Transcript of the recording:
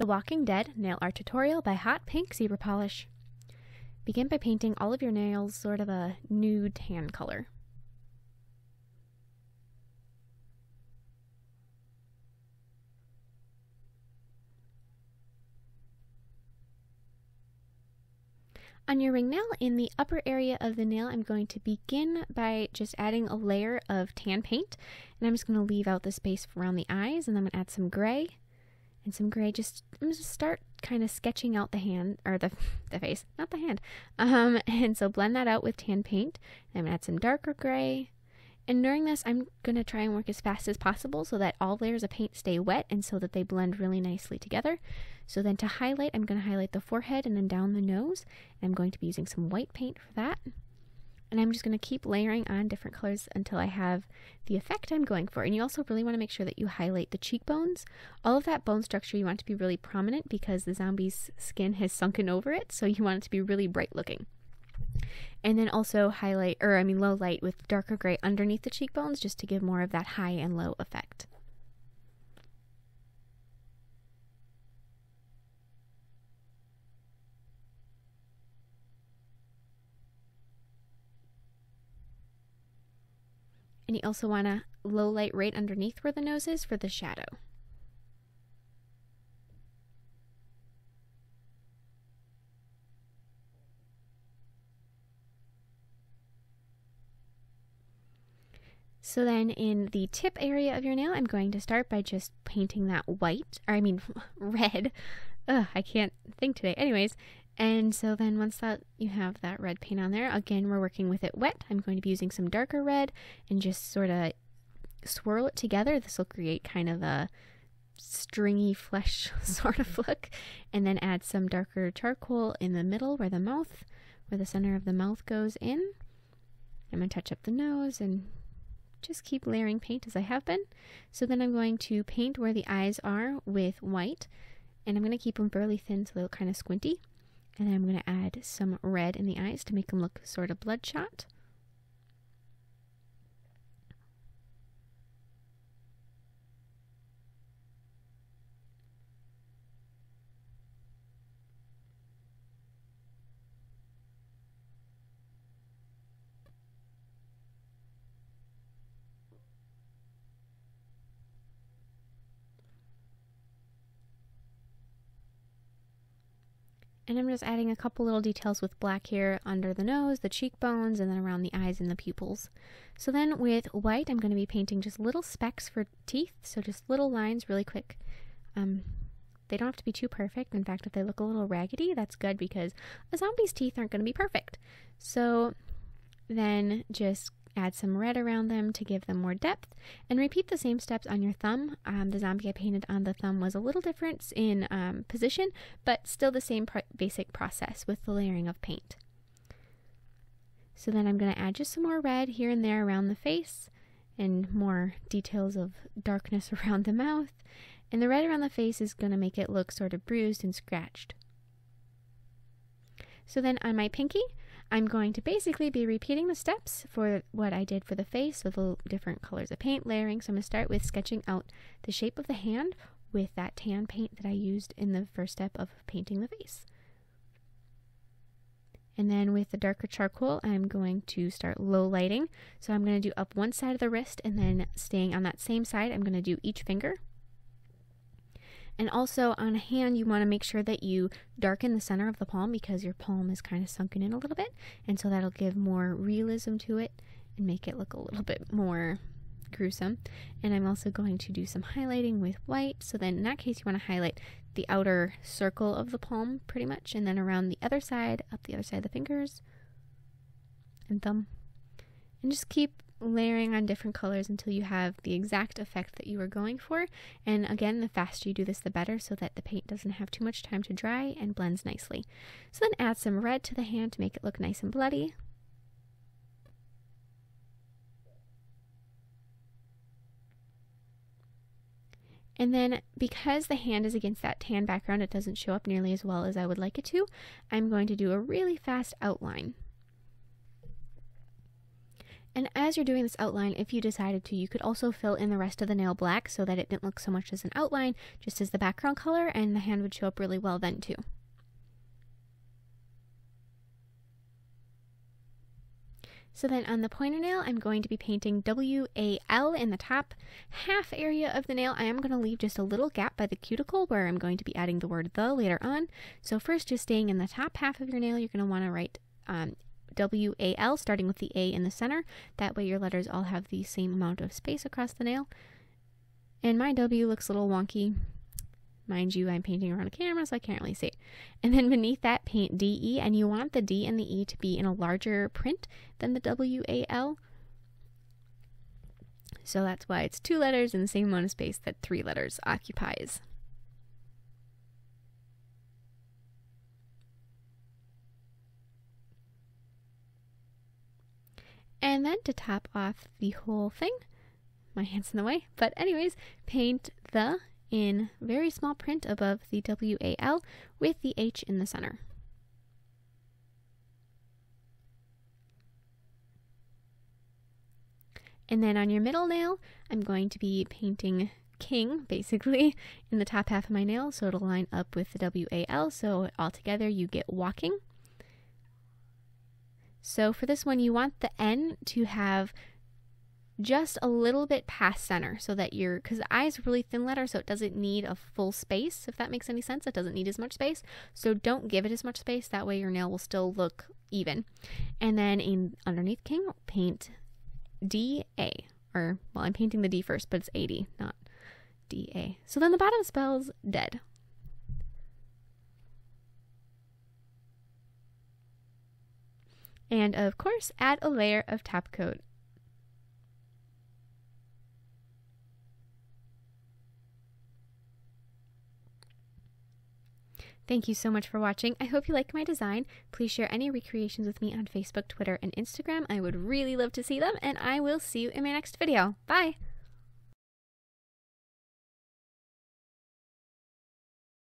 The Walking Dead Nail Art Tutorial by Hotpinkzebrapolish. Begin by painting all of your nails sort of a nude tan color. On your ring nail, in the upper area of the nail, I'm going to begin by just adding a layer of tan paint, and I'm just going to leave out the space around the eyes, and I'm going to add some gray. And some gray, I'm going to start kind of sketching out the hand, or the face, not the hand. And so blend that out with tan paint. I'm going to add some darker gray. And during this, I'm going to try and work as fast as possible so that all layers of paint stay wet and so that they blend really nicely together. So then to highlight, I'm going to highlight the forehead and then down the nose. I'm going to be using some white paint for that. And I'm just going to keep layering on different colors until I have the effect I'm going for. And you also really want to make sure that you highlight the cheekbones. All of that bone structure you want to be really prominent because the zombie's skin has sunken over it, so you want it to be really bright looking. And then also low light with darker gray underneath the cheekbones just to give more of that high and low effect. And you also want a low light right underneath where the nose is for the shadow. So then in the tip area of your nail, I'm going to start by just painting that red. Ugh, I can't think today. Anyways, and so then once you have that red paint on there, again, we're working with it wet. I'm going to be using some darker red and just sort of swirl it together. This will create kind of a stringy flesh sort of look. And then add some darker charcoal in the middle where the center of the mouth goes in. I'm going to touch up the nose and just keep layering paint as I have been. So then I'm going to paint where the eyes are with white. And I'm going to keep them fairly thin so they look kind of squinty. And then I'm going to add some red in the eyes to make them look sort of bloodshot. And I'm just adding a couple little details with black here under the nose, the cheekbones, and then around the eyes and the pupils. So then with white, I'm going to be painting just little specks for teeth, so just little lines really quick. They don't have to be too perfect. In fact, if they look a little raggedy, that's good because a zombie's teeth aren't going to be perfect. So then just add some red around them to give them more depth, and repeat the same steps on your thumb. The zombie I painted on the thumb was a little different in position, but still the same basic process with the layering of paint. So then I'm going to add just some more red here and there around the face, and more details of darkness around the mouth. And the red around the face is going to make it look sort of bruised and scratched. So then on my pinky, I'm going to basically be repeating the steps for what I did for the face with the different colors of paint layering. So I'm going to start with sketching out the shape of the hand with that tan paint that I used in the first step of painting the face. And then with the darker charcoal, I'm going to start low lighting. So I'm going to do up one side of the wrist, and then staying on that same side, I'm going to do each finger. And also on a hand, you want to make sure that you darken the center of the palm because your palm is kind of sunken in a little bit. And so that'll give more realism to it and make it look a little bit more gruesome. And I'm also going to do some highlighting with white. So then in that case, you want to highlight the outer circle of the palm pretty much. And then around the other side, up the other side of the fingers and thumb. And just keep layering on different colors until you have the exact effect that you were going for. And again, the faster you do this, the better, so that the paint doesn't have too much time to dry and blends nicely. So then add some red to the hand to make it look nice and bloody. And then because the hand is against that tan background, it doesn't show up nearly as well as I would like it to, I'm going to do a really fast outline. And as you're doing this outline, if you decided to, you could also fill in the rest of the nail black so that it didn't look so much as an outline, just as the background color, and the hand would show up really well then too. So then on the pointer nail, I'm going to be painting W-A-L in the top half area of the nail. I am going to leave just a little gap by the cuticle where I'm going to be adding the word the later on. So first, just staying in the top half of your nail, you're going to want to write W-A-L, starting with the A in the center. That way your letters all have the same amount of space across the nail. And my W looks a little wonky. Mind you, I'm painting around a camera, so I can't really see it. And then beneath that, paint D-E, and you want the D and the E to be in a larger print than the W-A-L. So that's why it's 2 letters in the same amount of space that 3 letters occupies. And then to top off the whole thing, my hand's in the way, but anyways, paint the in very small print above the W-A-L with the H in the center. And then on your middle nail, I'm going to be painting king, basically, in the top half of my nail, so it'll line up with the W-A-L, so altogether you get walking. So for this one, you want the N to have just a little bit past center so that because the I is a really thin letter, so it doesn't need a full space, if that makes any sense. It doesn't need as much space, so don't give it as much space. That way your nail will still look even. And then underneath king, paint D-A, or, well, I'm painting the D first, but it's 80, not D-A. So then the bottom spells dead. And of course, add a layer of top coat. Thank you so much for watching. I hope you like my design. Please share any recreations with me on Facebook, Twitter, and Instagram. I would really love to see them, and I will see you in my next video. Bye!